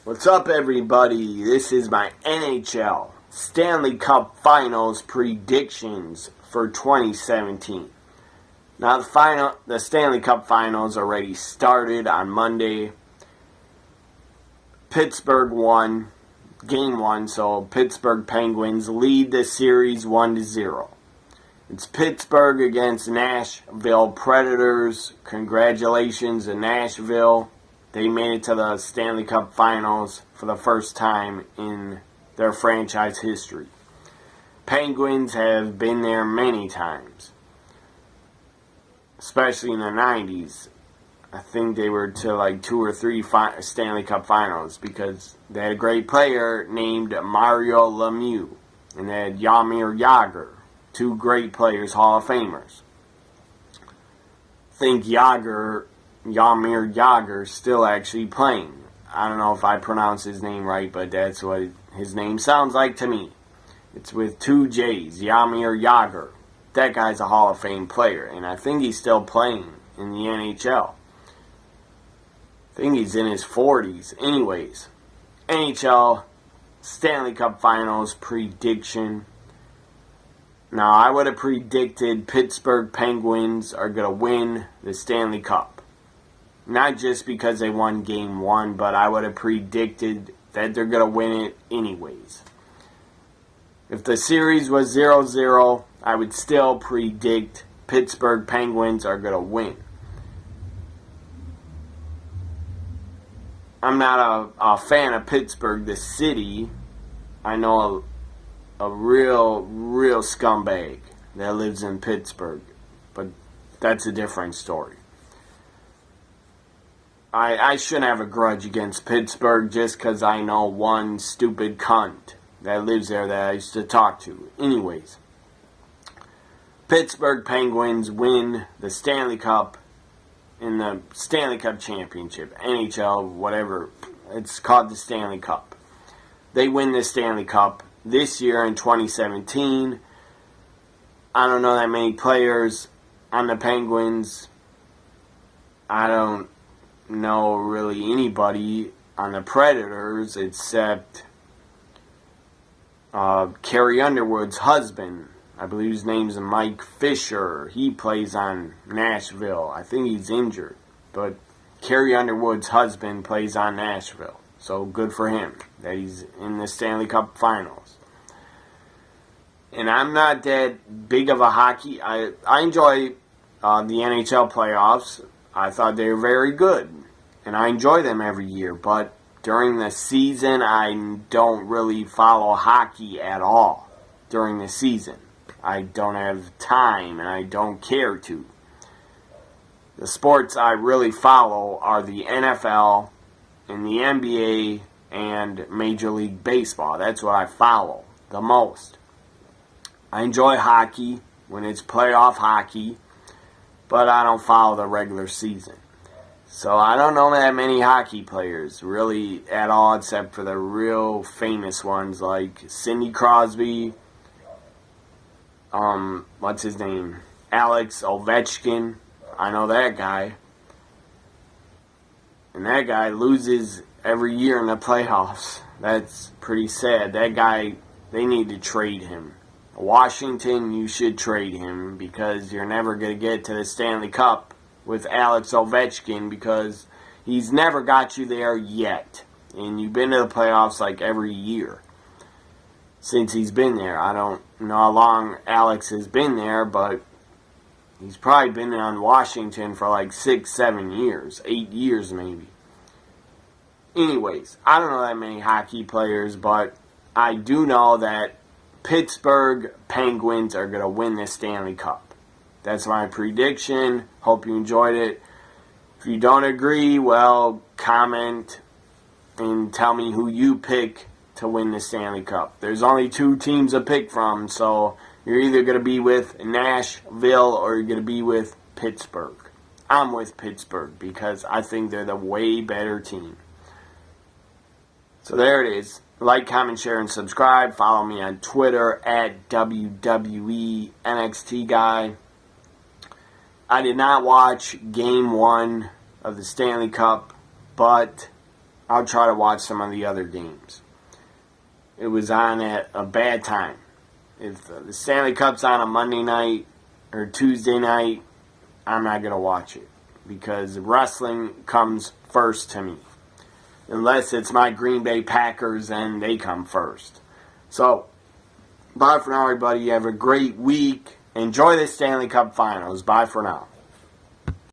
What's up, everybody? This is my NHL Stanley Cup Finals predictions for 2017. Now, the Stanley Cup Finals already started on Monday. Pittsburgh won Game 1, so Pittsburgh Penguins lead the series 1-0. It's Pittsburgh against Nashville Predators. Congratulations to Nashville. They made it to the Stanley Cup Finals for the first time in their franchise history. Penguins have been there many times, especially in the 90s. I think they were to like 2 or 3 Stanley Cup Finals because they had a great player named Mario Lemieux, and they had Jaromir Jagr, 2 great players, Hall of Famers. I think Jaromir Jagr still actually playing. I don't know if I pronounce his name right, but that's what his name sounds like to me. It's with 2 J's, Jaromir Jagr. That guy's a Hall of Fame player, and I think he's still playing in the NHL. I think he's in his 40s. Anyways, NHL Stanley Cup Finals prediction. Now, I would have predicted Pittsburgh Penguins are going to win the Stanley Cup. Not just because they won Game 1, but I would have predicted that they're going to win it anyways. If the series was 0-0, I would still predict Pittsburgh Penguins are going to win. I'm not a fan of Pittsburgh, the city. I know a real scumbag that lives in Pittsburgh, but that's a different story. I shouldn't have a grudge against Pittsburgh just because I know one stupid cunt that lives there that I used to talk to. Anyways, Pittsburgh Penguins win the Stanley Cup in the Stanley Cup Championship, NHL, whatever. It's called the Stanley Cup. They win the Stanley Cup this year in 2017. I don't know that many players on the Penguins. I don't know really anybody on the Predators except Carrie Underwood's husband. I believe his name's Mike Fisher. He plays on Nashville. I think he's injured, but Carrie Underwood's husband plays on Nashville. So good for him that he's in the Stanley Cup Finals. And I'm not that big of a hockey. I enjoy the NHL playoffs. I thought they were very good, and I enjoy them every year. But during the season, I don't really follow hockey at all during the season. I don't have time, and I don't care to. The sports I really follow are the NFL and the NBA and Major League Baseball. That's what I follow the most. I enjoy hockey when it's playoff hockey, but I don't follow the regular season. So I don't know that many hockey players really at all, except for the real famous ones like Sidney Crosby, what's his name? Alex Ovechkin. I know that guy. And that guy loses every year in the playoffs. That's pretty sad. That guy, they need to trade him. Washington, you should trade him because you're never going to get to the Stanley Cup with Alex Ovechkin because he's never got you there yet. And you've been to the playoffs like every year since he's been there. I don't know how long Alex has been there, but he's probably been on Washington for like 6, 7 years, 8 years maybe. Anyways, I don't know that many hockey players, but I do know that Pittsburgh Penguins are going to win the Stanley Cup. That's my prediction. Hope you enjoyed it. If you don't agree, well, comment and tell me who you pick to win the Stanley Cup. There's only 2 teams to pick from, so you're either going to be with Nashville or you're going to be with Pittsburgh. I'm with Pittsburgh because I think they're the way better team. So there it is. Like, comment, share, and subscribe. Follow me on Twitter at WWE NXT Guy. I did not watch Game 1 of the Stanley Cup, but I'll try to watch some of the other games. It was on at a bad time. If the Stanley Cup's on a Monday night or Tuesday night, I'm not going to watch it because wrestling comes first to me. Unless it's my Green Bay Packers and they come first. So, bye for now, everybody. Have a great week. Enjoy the Stanley Cup Finals. Bye for now.